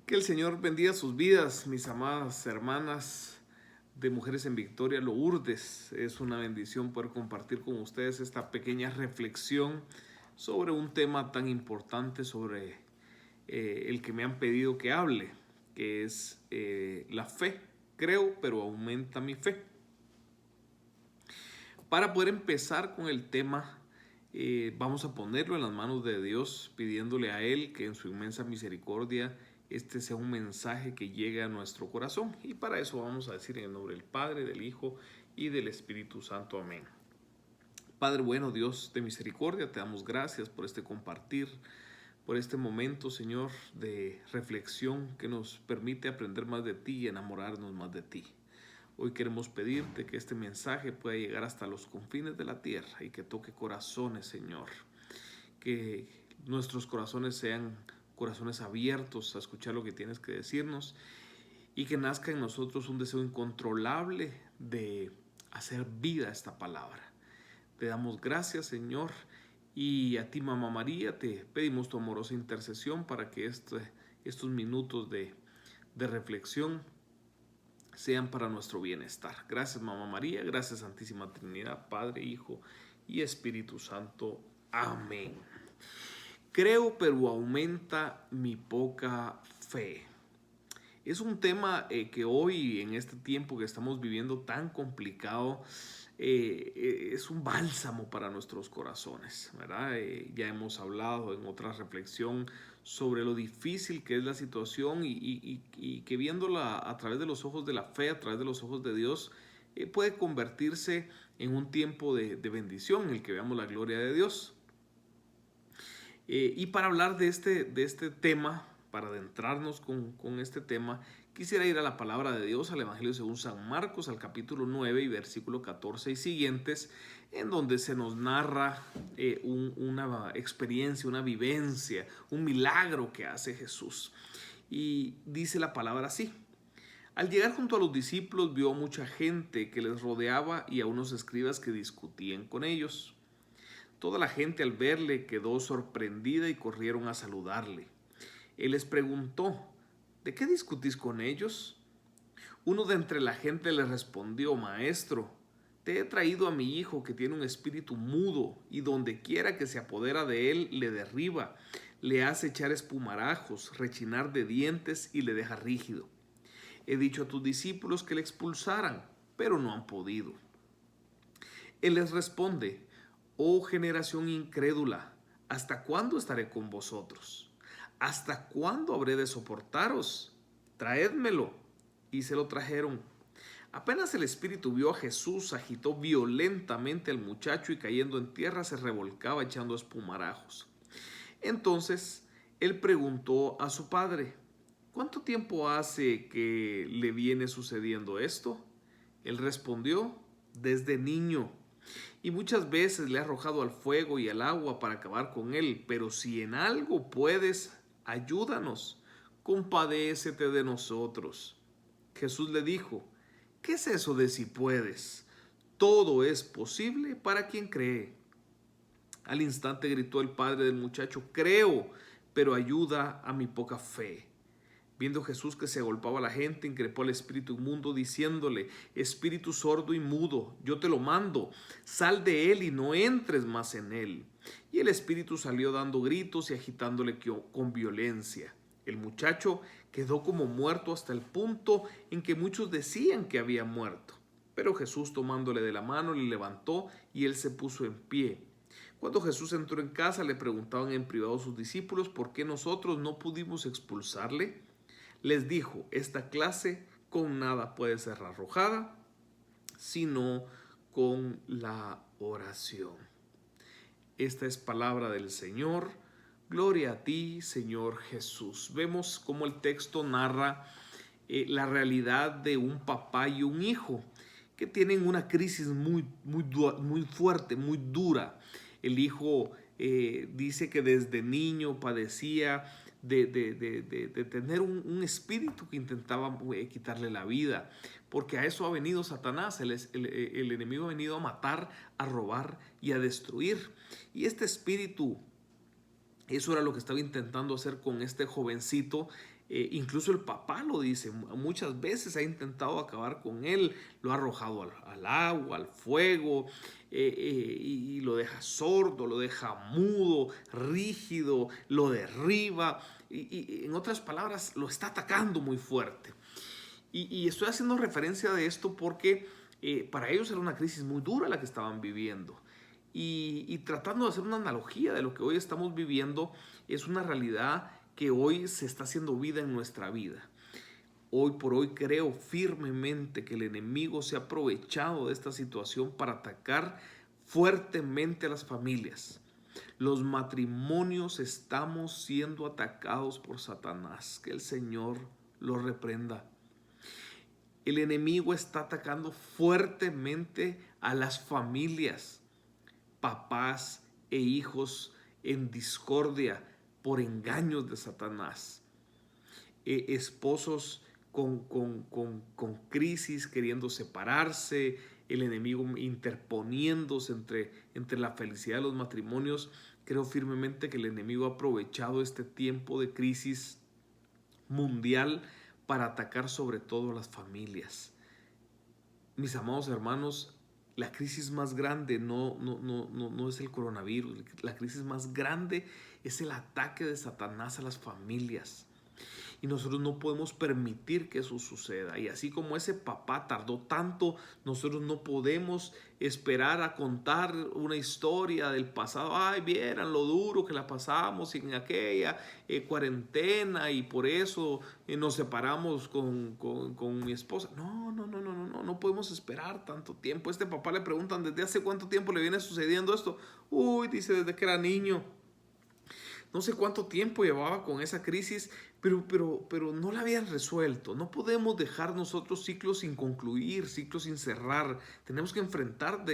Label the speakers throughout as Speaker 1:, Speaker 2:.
Speaker 1: Que el Señor bendiga sus vidas, mis amadas hermanas de Mujeres en Victoria, Lourdes. Es una bendición poder compartir con ustedes esta pequeña reflexión sobre un tema tan importante, sobre el que me han pedido que hable, que es la fe. Creo, pero aumenta mi fe. Para poder empezar con el tema, vamos a ponerlo en las manos de Dios, pidiéndole a Él que en su inmensa misericordia este sea un mensaje que llegue a nuestro corazón. Y para eso vamos a decir en el nombre del Padre, del Hijo y del Espíritu Santo. Amén. Padre bueno, Dios de misericordia, te damos gracias por este compartir, por este momento, Señor, de reflexión que nos permite aprender más de ti y enamorarnos más de ti. Hoy queremos pedirte que este mensaje pueda llegar hasta los confines de la tierra y que toque corazones, Señor. Que nuestros corazones sean corazones abiertos a escuchar lo que tienes que decirnos y que nazca en nosotros un deseo incontrolable de hacer vida a esta palabra. Te damos gracias, Señor, y a ti, Mamá María, te pedimos tu amorosa intercesión para que estos minutos de reflexión sean para nuestro bienestar. Gracias, Mamá María, gracias, Santísima Trinidad, Padre, Hijo y Espíritu Santo. Amén. Creo, pero aumenta mi poca fe. Es un tema que hoy, en este tiempo que estamos viviendo tan complicado, es un bálsamo para nuestros corazones, ¿verdad? Ya hemos hablado en otra reflexión sobre lo difícil que es la situación y que viéndola a través de los ojos de la fe, a través de los ojos de Dios, puede convertirse en un tiempo de bendición en el que veamos la gloria de Dios. Y para hablar de este tema, para adentrarnos con este tema, quisiera ir a la palabra de Dios, al Evangelio según San Marcos, al capítulo 9 y versículo 14 y siguientes, en donde se nos narra una experiencia, una vivencia, un milagro que hace Jesús. Y dice la palabra así: al llegar junto a los discípulos vio a mucha gente que les rodeaba y a unos escribas que discutían con ellos. Toda la gente al verle quedó sorprendida y corrieron a saludarle. Él les preguntó: ¿de qué discutís con ellos? Uno de entre la gente le respondió: Maestro, te he traído a mi hijo que tiene un espíritu mudo y donde quiera que se apodera de él le derriba, le hace echar espumarajos, rechinar de dientes y le deja rígido. He dicho a tus discípulos que le expulsaran, pero no han podido. Él les responde: oh generación incrédula, ¿hasta cuándo estaré con vosotros? ¿Hasta cuándo habré de soportaros? Traédmelo. Y se lo trajeron. Apenas el espíritu vio a Jesús, agitó violentamente al muchacho y cayendo en tierra se revolcaba echando espumarajos. Entonces él preguntó a su padre: ¿cuánto tiempo hace que le viene sucediendo esto? Él respondió: desde niño. Y muchas veces le ha arrojado al fuego y al agua para acabar con él. Pero si en algo puedes, ayúdanos. Compadécete de nosotros. Jesús le dijo: ¿qué es eso de si puedes? Todo es posible para quien cree. Al instante gritó el padre del muchacho: creo, pero ayuda a mi poca fe. Viendo Jesús que se agolpaba la gente, increpó al espíritu inmundo, diciéndole: espíritu sordo y mudo, yo te lo mando, sal de él y no entres más en él. Y el espíritu salió dando gritos y agitándole con violencia. El muchacho quedó como muerto hasta el punto en que muchos decían que había muerto. Pero Jesús, tomándole de la mano, le levantó y él se puso en pie. Cuando Jesús entró en casa, le preguntaban en privado sus discípulos por qué nosotros no pudimos expulsarle. Les dijo: esta clase con nada puede ser arrojada, sino con la oración. Esta es palabra del Señor. Gloria a ti, Señor Jesús. Vemos cómo el texto narra la realidad de un papá y un hijo que tienen una crisis muy fuerte, muy dura. El hijo dice que desde niño padecía de tener un espíritu que intentaba quitarle la vida, porque a eso ha venido Satanás. El enemigo ha venido a matar, a robar y a destruir. Y este espíritu, eso era lo que estaba intentando hacer con este jovencito, Incluso el papá lo dice, muchas veces ha intentado acabar con él, lo ha arrojado al agua, al fuego, y lo deja sordo, lo deja mudo, rígido, lo derriba, y en otras palabras lo está atacando muy fuerte. Y estoy haciendo referencia de esto porque para ellos era una crisis muy dura la que estaban viviendo. Y tratando de hacer una analogía de lo que hoy estamos viviendo, es una realidad que hoy se está haciendo vida en nuestra vida. Hoy por hoy creo firmemente que el enemigo se ha aprovechado de esta situación para atacar fuertemente a las familias. Los matrimonios estamos siendo atacados por Satanás. Que el Señor los reprenda. El enemigo está atacando fuertemente a las familias, papás e hijos en discordia por engaños de Satanás. Esposos con crisis, queriendo separarse, el enemigo interponiéndose entre la felicidad de los matrimonios. Creo firmemente que el enemigo ha aprovechado este tiempo de crisis mundial para atacar sobre todo a las familias. Mis amados hermanos, la crisis más grande no es el coronavirus. La crisis más grande es el ataque de Satanás a las familias. Y nosotros no podemos permitir que eso suceda. Y así como ese papá tardó tanto, nosotros no podemos esperar a contar una historia del pasado. Ay, vieran lo duro que la pasamos en aquella cuarentena y por eso nos separamos con mi esposa. No podemos esperar tanto tiempo. Este papá le preguntan, ¿desde hace cuánto tiempo le viene sucediendo esto? Uy, dice, desde que era niño. No sé cuánto tiempo llevaba con esa crisis, pero no la habían resuelto. No podemos dejar nosotros ciclos sin concluir, ciclos sin cerrar. Tenemos que enfrentar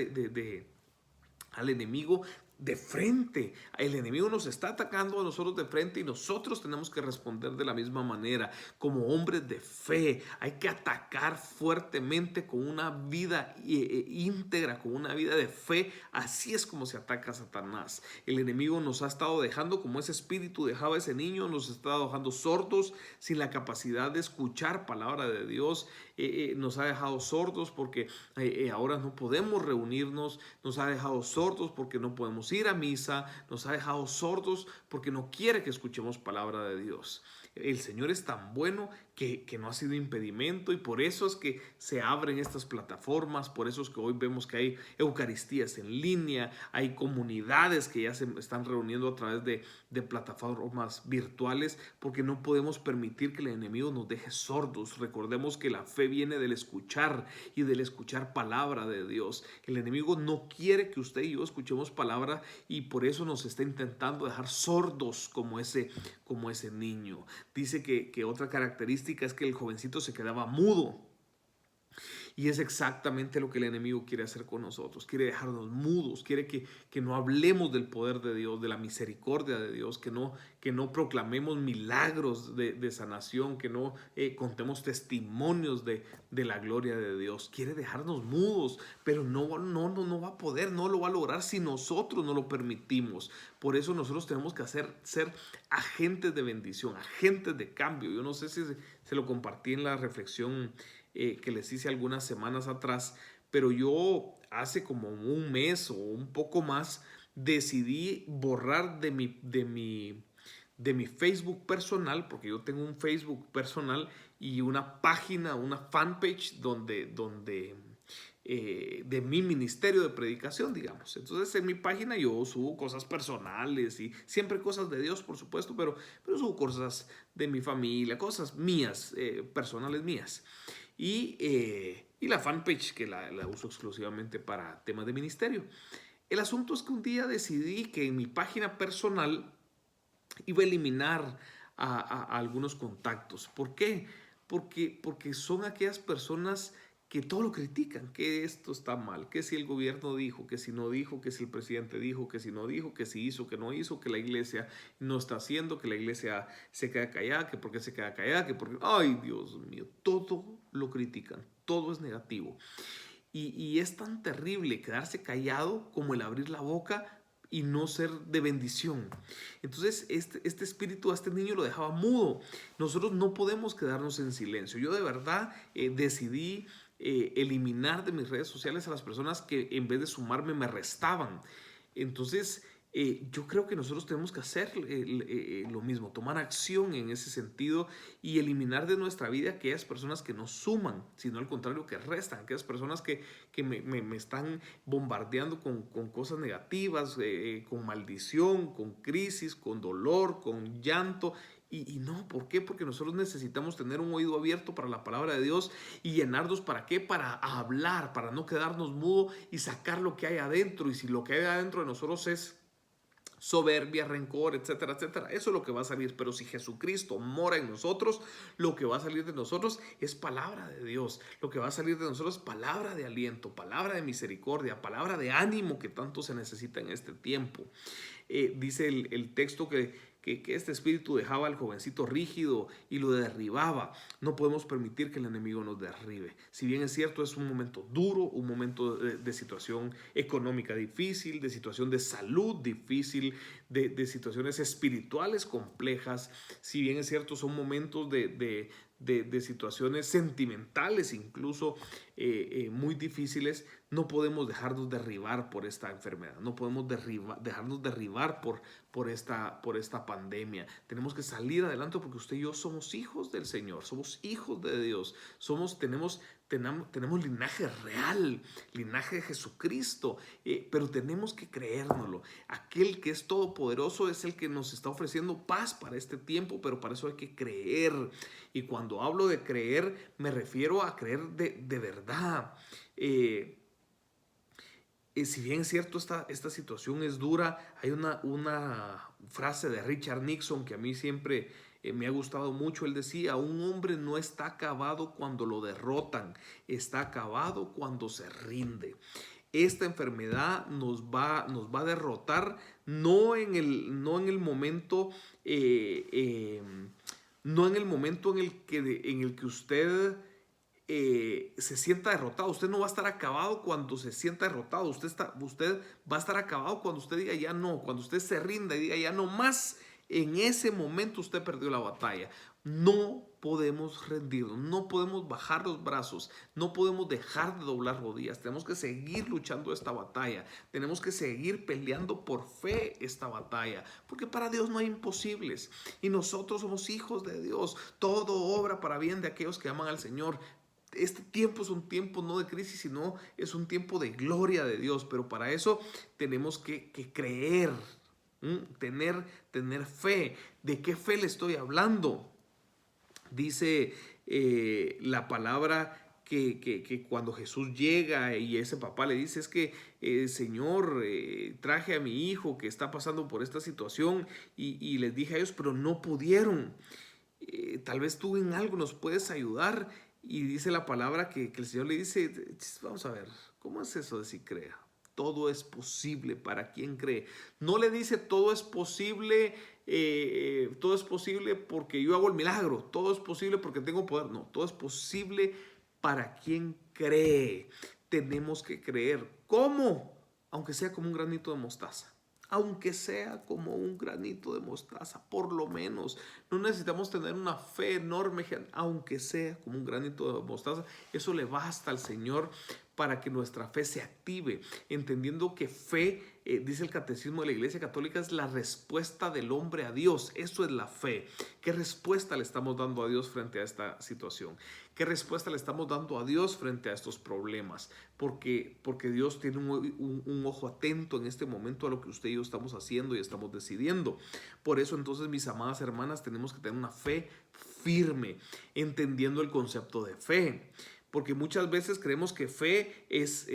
Speaker 1: al enemigo de frente. El enemigo nos está atacando a nosotros de frente y nosotros tenemos que responder de la misma manera. Como hombres de fe, hay que atacar fuertemente con una vida íntegra, con una vida de fe. Así es como se ataca a Satanás. El enemigo nos ha estado dejando, como ese espíritu dejaba a ese niño, nos ha estado dejando sordos, sin la capacidad de escuchar palabra de Dios. Nos ha dejado sordos porque ahora no podemos reunirnos, nos ha dejado sordos porque no podemos ir a misa, nos ha dejado sordos porque no quiere que escuchemos palabra de Dios. El Señor es tan bueno que no ha sido impedimento y por eso es que se abren estas plataformas, por eso es que hoy vemos que hay eucaristías en línea, hay comunidades que ya se están reuniendo a través de plataformas virtuales, porque no podemos permitir que el enemigo nos deje sordos. Recordemos que la fe viene del escuchar y del escuchar palabra de Dios. El enemigo no quiere que usted y yo escuchemos palabra y por eso nos está intentando dejar sordos como ese niño. Dice que otra característica es que el jovencito se quedaba mudo. Y es exactamente lo que el enemigo quiere hacer con nosotros. Quiere dejarnos mudos, quiere que no hablemos del poder de Dios, de la misericordia de Dios, que no proclamemos milagros de sanación, que no contemos testimonios de la gloria de Dios. Quiere dejarnos mudos, pero no va a poder, no lo va a lograr si nosotros no lo permitimos. Por eso nosotros tenemos que ser agentes de bendición, agentes de cambio. Yo no sé si se lo compartí en la reflexión que les hice algunas semanas atrás, pero yo hace como un mes o un poco más decidí borrar de mi Facebook personal, porque yo tengo un Facebook personal y una página, una fanpage de mi ministerio de predicación, digamos. Entonces en mi página yo subo cosas personales y siempre cosas de Dios, por supuesto, pero subo cosas de mi familia, cosas mías, personales mías. Y la fanpage que la uso exclusivamente para temas de ministerio. El asunto es que un día decidí que en mi página personal iba a eliminar a algunos contactos. ¿Por qué? Porque son aquellas personas que todo lo critican, que esto está mal, que si el gobierno dijo, que si no dijo, que si el presidente dijo, que si no dijo, que si hizo, que no hizo, que la iglesia no está haciendo, que la iglesia se queda callada, que por qué se queda callada, que porque, ay Dios mío, todo lo critican, todo es negativo. Y es tan terrible quedarse callado como el abrir la boca y no ser de bendición. Entonces este espíritu a este niño lo dejaba mudo. Nosotros no podemos quedarnos en silencio. Yo de verdad decidí eliminar de mis redes sociales a las personas que en vez de sumarme me restaban. Entonces, yo creo que nosotros tenemos que hacer lo mismo, tomar acción en ese sentido y eliminar de nuestra vida aquellas personas que no suman, sino al contrario que restan, aquellas personas que me están bombardeando con cosas negativas, con maldición, con crisis, con dolor, con llanto. Y no, ¿por qué? Porque nosotros necesitamos tener un oído abierto para la palabra de Dios y llenarnos, ¿para qué? Para hablar, para no quedarnos mudo y sacar lo que hay adentro. Y si lo que hay adentro de nosotros es soberbia, rencor, etcétera, etcétera, eso es lo que va a salir. Pero si Jesucristo mora en nosotros, lo que va a salir de nosotros es palabra de Dios. Lo que va a salir de nosotros es palabra de aliento, palabra de misericordia, palabra de ánimo que tanto se necesita en este tiempo. Dice el texto que este espíritu dejaba al jovencito rígido y lo derribaba. No podemos permitir que el enemigo nos derribe. Si bien es cierto, es un momento duro, un momento de situación económica difícil, de situación de salud difícil, de situaciones espirituales complejas. Si bien es cierto, son momentos de situaciones sentimentales incluso muy difíciles. No podemos dejarnos derribar por esta enfermedad, no podemos dejarnos derribar por esta pandemia. Tenemos que salir adelante porque usted y yo somos hijos del Señor, somos hijos de Dios, tenemos linaje real, linaje de Jesucristo, pero tenemos que creérnoslo. Aquel que es todopoderoso es el que nos está ofreciendo paz para este tiempo, pero para eso hay que creer. Y cuando hablo de creer, me refiero a creer de verdad. Si bien es cierto, esta situación es dura, hay una frase de Richard Nixon que a mí siempre me ha gustado mucho. Él decía: un hombre no está acabado cuando lo derrotan, está acabado cuando se rinde. Esta enfermedad nos va a derrotar, no en el momento, no en el momento en el que usted se sienta derrotado. Usted no va a estar acabado cuando se sienta derrotado. Usted va a estar acabado cuando usted diga ya no, cuando usted se rinda y diga ya no más. En ese momento usted perdió la batalla. No podemos rendirnos, no podemos bajar los brazos, no podemos dejar de doblar rodillas. Tenemos que seguir luchando esta batalla. Tenemos que seguir peleando por fe esta batalla, porque para Dios no hay imposibles y nosotros somos hijos de Dios. Todo obra para bien de aquellos que aman al Señor. Este tiempo es un tiempo no de crisis, sino es un tiempo de gloria de Dios. Pero para eso tenemos que creer, tener fe. ¿De qué fe le estoy hablando? Dice la palabra que cuando Jesús llega y ese papá le dice: es que Señor, traje a mi hijo que está pasando por esta situación y les dije a ellos, pero no pudieron. Tal vez tú en algo nos puedes ayudar. Y dice la palabra que el Señor le dice: vamos a ver, ¿cómo es eso de si crea? Todo es posible para quien cree. No le dice todo es posible porque yo hago el milagro, todo es posible porque tengo poder. No, todo es posible para quien cree. Tenemos que creer. ¿Cómo? Aunque sea como un granito de mostaza. Aunque sea como un granito de mostaza, por lo menos. No necesitamos tener una fe enorme, aunque sea como un granito de mostaza. Eso le basta al Señor para que nuestra fe se active, entendiendo que fe, dice el Catecismo de la Iglesia Católica, es la respuesta del hombre a Dios. Eso es la fe. ¿Qué respuesta le estamos dando a Dios frente a esta situación? ¿Qué respuesta le estamos dando a Dios frente a estos problemas? Porque Dios tiene un ojo atento en este momento a lo que usted y yo estamos haciendo y estamos decidiendo. Por eso entonces, mis amadas hermanas, tenemos que tener una fe firme, entendiendo el concepto de fe. Porque muchas veces creemos que fe es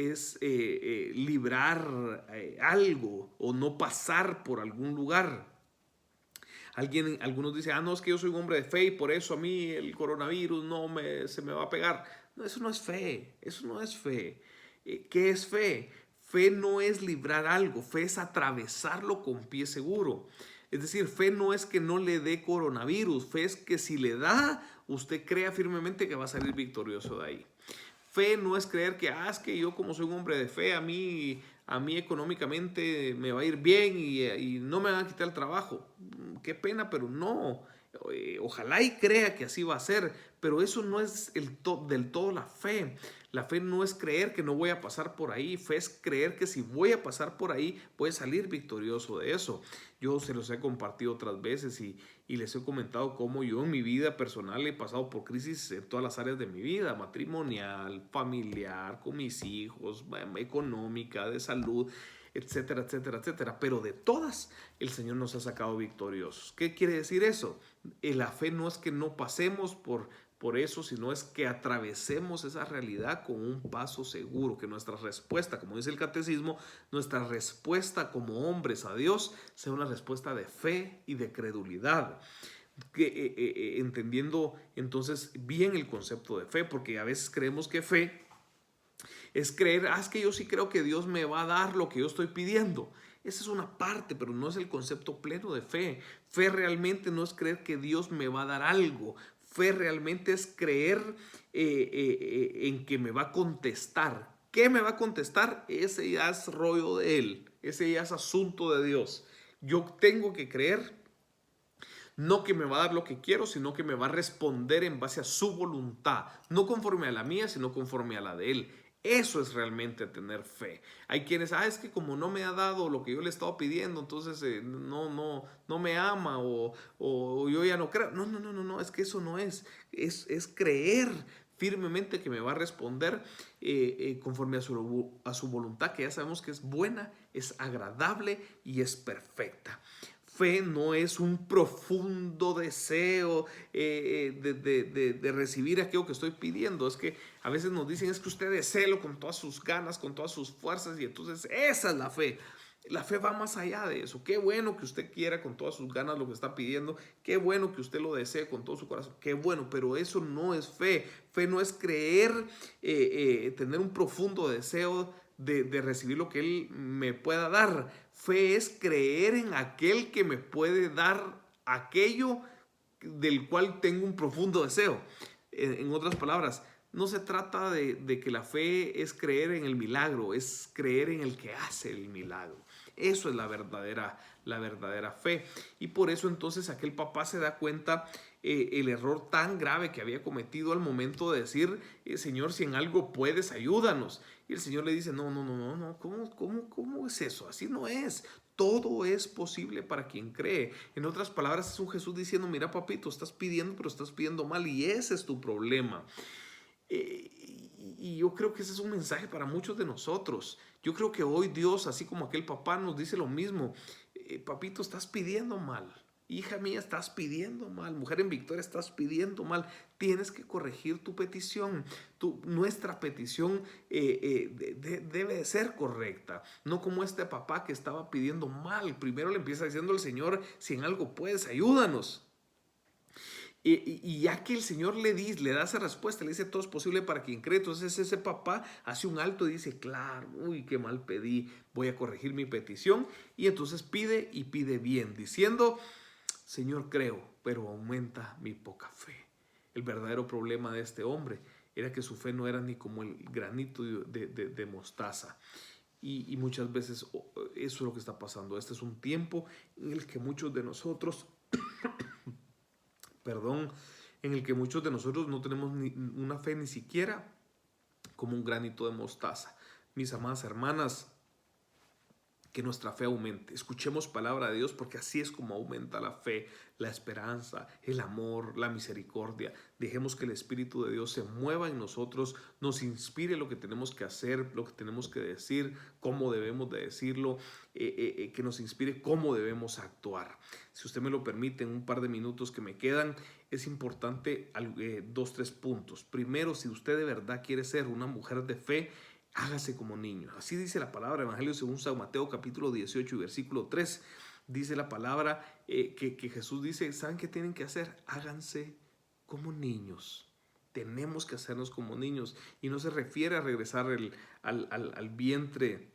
Speaker 1: librar algo o no pasar por algún lugar. Algunos dicen: no, es que yo soy un hombre de fe y por eso a mí el coronavirus se me va a pegar. No, eso no es fe, eso no es fe. ¿Qué es fe? Fe no es librar algo, fe es atravesarlo con pie seguro. Es decir, fe no es que no le dé coronavirus, fe es que si le da, usted crea firmemente que va a salir victorioso de ahí. Fe no es creer que, es que yo como soy un hombre de fe, a mí a mí económicamente me va a ir bien y no me van a quitar el trabajo. Qué pena, pero no. Ojalá y crea que así va a ser, pero eso no es del todo la fe. La fe no es creer que no voy a pasar por ahí, fe es creer que si voy a pasar por ahí, voy a salir victorioso de eso. Yo se los he compartido otras veces y les he comentado cómo yo en mi vida personal he pasado por crisis en todas las áreas de mi vida, matrimonial, familiar, con mis hijos, económica, de salud, etcétera, etcétera, etcétera. Pero de todas, el Señor nos ha sacado victoriosos. ¿Qué quiere decir eso? La fe no es que no pasemos por eso, sino es que atravesemos esa realidad con un paso seguro, que nuestra respuesta, como dice el catecismo, nuestra respuesta como hombres a Dios sea una respuesta de fe y de credulidad. Entendiendo entonces bien el concepto de fe, porque a veces creemos que fe es creer, es que yo sí creo que Dios me va a dar lo que yo estoy pidiendo. Esa es una parte, pero no es el concepto pleno de fe. Fe realmente no es creer que Dios me va a dar algo. Fe realmente es creer en que me va a contestar. ¿Qué me va a contestar? Ese ya es rollo de Él. Ese ya es asunto de Dios. Yo tengo que creer no que me va a dar lo que quiero, sino que me va a responder en base a su voluntad. No conforme a la mía, sino conforme a la de Él. Eso es realmente tener fe. Hay quienes, es que como no me ha dado lo que yo le estaba pidiendo, entonces no me ama o yo ya no creo. No, es que eso no es. Es creer firmemente que me va a responder conforme a su voluntad, que ya sabemos que es buena, es agradable y es perfecta. Fe no es un profundo deseo de recibir aquello que estoy pidiendo. Es que a veces nos dicen, es que usted deséelo con todas sus ganas, con todas sus fuerzas, y entonces esa es la fe. La fe va más allá de eso. Qué bueno que usted quiera con todas sus ganas lo que está pidiendo. Qué bueno que usted lo desee con todo su corazón. Qué bueno, pero eso no es fe. Fe no es creer, tener un profundo deseo de recibir lo que Él me pueda dar. Fe es creer en aquel que me puede dar aquello del cual tengo un profundo deseo. En otras palabras, no se trata de que la fe es creer en el milagro, es creer en el que hace el milagro. Eso es la verdadera fe. Y por eso entonces aquel papá se da cuenta el error tan grave que había cometido al momento de decir, Señor, si en algo puedes, ayúdanos. Y el Señor le dice, no, ¿cómo es eso? Así no es. Todo es posible para quien cree. En otras palabras, es un Jesús diciendo, mira papito, estás pidiendo, pero estás pidiendo mal y ese es tu problema. Y yo creo que ese es un mensaje para muchos de nosotros. Yo creo que hoy Dios, así como aquel papá, nos dice lo mismo. Papito, estás pidiendo mal. Hija mía, estás pidiendo mal. Mujer en victoria, estás pidiendo mal. Tienes que corregir tu petición. Nuestra petición debe de ser correcta. No como este papá que estaba pidiendo mal. Primero le empieza diciendo al Señor, si en algo puedes, ayúdanos. Y ya que el Señor le da esa respuesta, le dice todo es posible para quien cree, entonces ese papá hace un alto y dice, claro, uy, qué mal pedí, voy a corregir mi petición. Y entonces pide y pide bien, diciendo, Señor, creo, pero aumenta mi poca fe. El verdadero problema de este hombre era que su fe no era ni como el granito de mostaza. Y muchas veces eso es lo que está pasando. Este es un tiempo en el que muchos de nosotros en el que muchos de nosotros no tenemos una fe ni siquiera como un granito de mostaza. Mis amadas hermanas, que nuestra fe aumente. Escuchemos palabra de Dios porque así es como aumenta la fe, la esperanza, el amor, la misericordia. Dejemos que el Espíritu de Dios se mueva en nosotros, nos inspire lo que tenemos que hacer, lo que tenemos que decir, cómo debemos de decirlo, que nos inspire cómo debemos actuar. Si usted me lo permite, en un par de minutos que me quedan, es importante 2-3 puntos. Primero, si usted de verdad quiere ser una mujer de fe, hágase como niño. Así dice la palabra, Evangelio según San Mateo capítulo 18 y versículo 3. Dice la palabra que Jesús dice, ¿saben qué tienen que hacer? Háganse como niños. Tenemos que hacernos como niños. Y no se refiere a regresar al vientre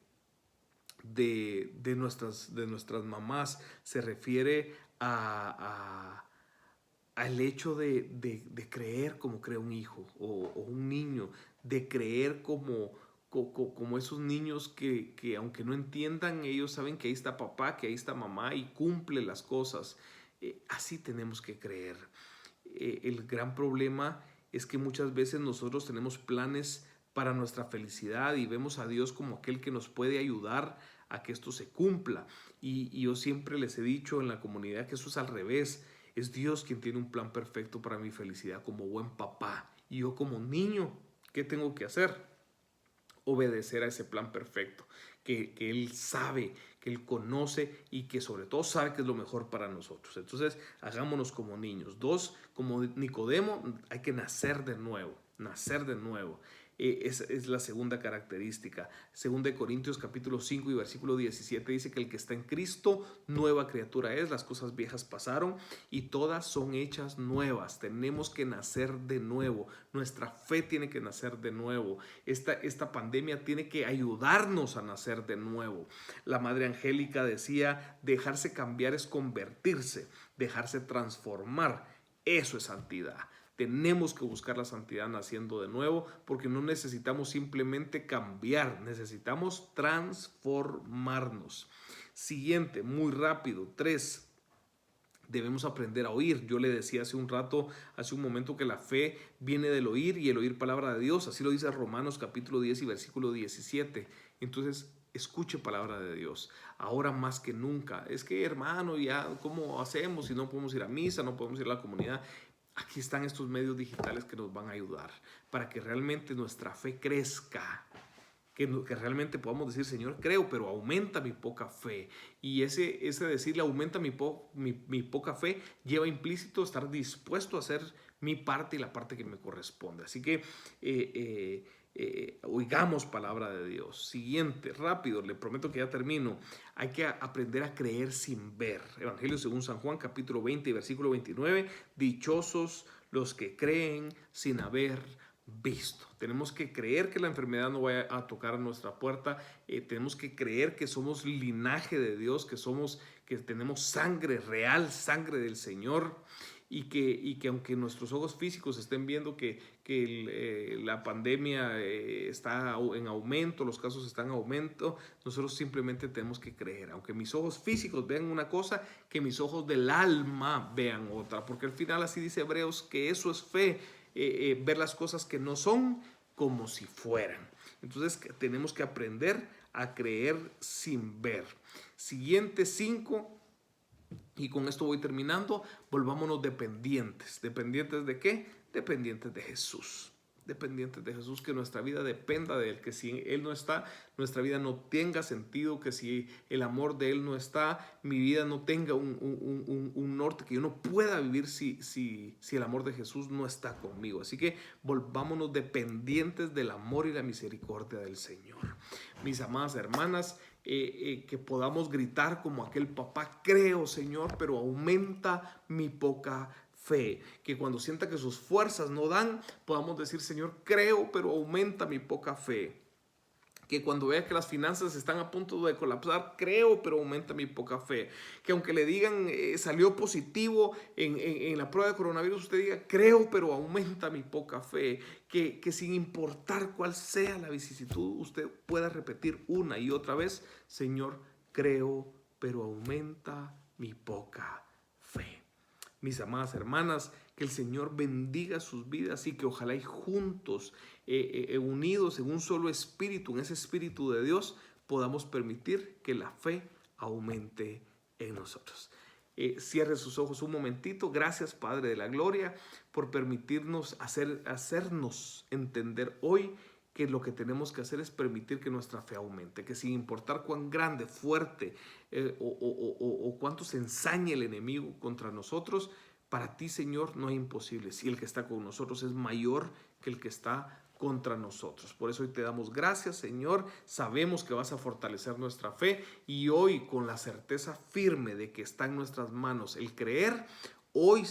Speaker 1: de nuestras mamás. Se refiere al hecho de creer como cree un hijo o un niño, de creer como como esos niños que aunque no entiendan, ellos saben que ahí está papá, que ahí está mamá y cumple las cosas. Así tenemos que creer. El gran problema es que muchas veces nosotros tenemos planes para nuestra felicidad y vemos a Dios como aquel que nos puede ayudar a que esto se cumpla. Y yo siempre les he dicho en la comunidad que eso es al revés. Es Dios quien tiene un plan perfecto para mi felicidad como buen papá. Y yo como niño, ¿qué tengo que hacer? Obedecer a ese plan perfecto, que Él sabe, que Él conoce y que sobre todo sabe que es lo mejor para nosotros. Entonces, hagámonos como niños. Dos, como Nicodemo, hay que nacer de nuevo, nacer de nuevo. Es la segunda característica. Segunda de Corintios capítulo 5 y versículo 17 dice que el que está en Cristo, nueva criatura es, las cosas viejas pasaron y todas son hechas nuevas. Tenemos que nacer de nuevo. Nuestra fe tiene que nacer de nuevo. Esta pandemia tiene que ayudarnos a nacer de nuevo. La Madre Angélica decía, dejarse cambiar es convertirse, dejarse transformar. Eso es santidad. Tenemos que buscar la santidad naciendo de nuevo porque no necesitamos simplemente cambiar, necesitamos transformarnos. Siguiente, muy rápido, 3. Debemos aprender a oír. Yo le decía hace un momento que la fe viene del oír y el oír palabra de Dios. Así lo dice Romanos capítulo 10 y versículo 17. Entonces, escuche palabra de Dios. Ahora más que nunca. Es que, hermano, ya, ¿cómo hacemos si no podemos ir a misa, no podemos ir a la comunidad? Aquí están estos medios digitales que nos van a ayudar para que realmente nuestra fe crezca. Que realmente podamos decir, Señor, creo, pero aumenta mi poca fe. Y ese decirle, aumenta mi poca fe, lleva implícito estar dispuesto a hacer mi parte y la parte que me corresponde. Así que oigamos palabra de Dios. Siguiente, rápido, le prometo que ya termino. Hay que aprender a creer sin ver. Evangelio según San Juan, capítulo 20, versículo 29. Dichosos los que creen sin haber visto. Tenemos que creer que la enfermedad no vaya a tocar a nuestra puerta. Tenemos que creer que somos linaje de Dios, que tenemos sangre real, sangre del Señor. Y que aunque nuestros ojos físicos estén viendo que la pandemia está en aumento, los casos están en aumento, nosotros simplemente tenemos que creer. Aunque mis ojos físicos vean una cosa, que mis ojos del alma vean otra. Porque al final así dice Hebreos que eso es fe, ver las cosas que no son como si fueran. Entonces tenemos que aprender a creer sin ver. Siguiente 5. Y con esto voy terminando. Volvámonos dependientes. ¿Dependientes de qué? Dependientes de Jesús. Dependientes de Jesús, que nuestra vida dependa de Él, que si Él no está, nuestra vida no tenga sentido, que si el amor de Él no está, mi vida no tenga un norte, que yo no pueda vivir si el amor de Jesús no está conmigo. Así que volvámonos dependientes del amor y la misericordia del Señor. Mis amadas hermanas, que podamos gritar como aquel papá, creo, Señor, pero aumenta mi poca fe. Que cuando sienta que sus fuerzas no dan, podamos decir, Señor, creo, pero aumenta mi poca fe. Que cuando vea que las finanzas están a punto de colapsar, creo, pero aumenta mi poca fe. Que aunque le digan salió positivo en la prueba de coronavirus, usted diga, creo, pero aumenta mi poca fe. Que sin importar cuál sea la vicisitud, usted pueda repetir una y otra vez, Señor, creo, pero aumenta mi poca fe. Mis amadas hermanas, que el Señor bendiga sus vidas y que ojalá y juntos, unidos en un solo espíritu, en ese espíritu de Dios, podamos permitir que la fe aumente en nosotros. Cierre sus ojos un momentito. Gracias, Padre de la Gloria, por permitirnos hacernos entender hoy que lo que tenemos que hacer es permitir que nuestra fe aumente, que sin importar cuán grande, fuerte o cuánto se ensañe el enemigo contra nosotros, para ti, Señor, no hay imposible. Si el que está con nosotros es mayor que el que está contra nosotros. Por eso hoy te damos gracias, Señor. Sabemos que vas a fortalecer nuestra fe y hoy, con la certeza firme de que está en nuestras manos el creer, hoy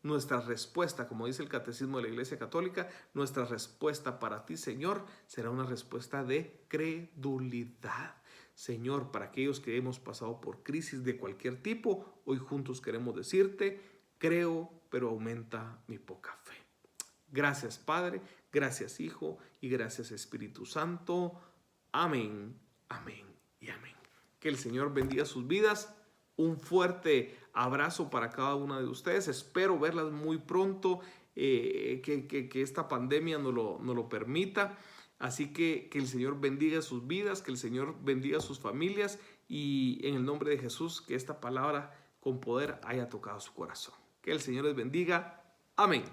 Speaker 1: nuestra respuesta, como dice el Catecismo de la Iglesia Católica, nuestra respuesta para ti, Señor, será una respuesta de credulidad. Señor, para aquellos que hemos pasado por crisis de cualquier tipo, hoy juntos queremos decirte, creo, pero aumenta mi poca fe. Gracias, Padre, gracias, Hijo, y gracias, Espíritu Santo. Amén, amén y amén. Que el Señor bendiga sus vidas. Un fuerte abrazo para cada una de ustedes. Espero verlas muy pronto, que esta pandemia nos lo permita. Así que el Señor bendiga sus vidas, que el Señor bendiga sus familias y en el nombre de Jesús, que esta palabra con poder haya tocado su corazón. Que el Señor les bendiga. Amén.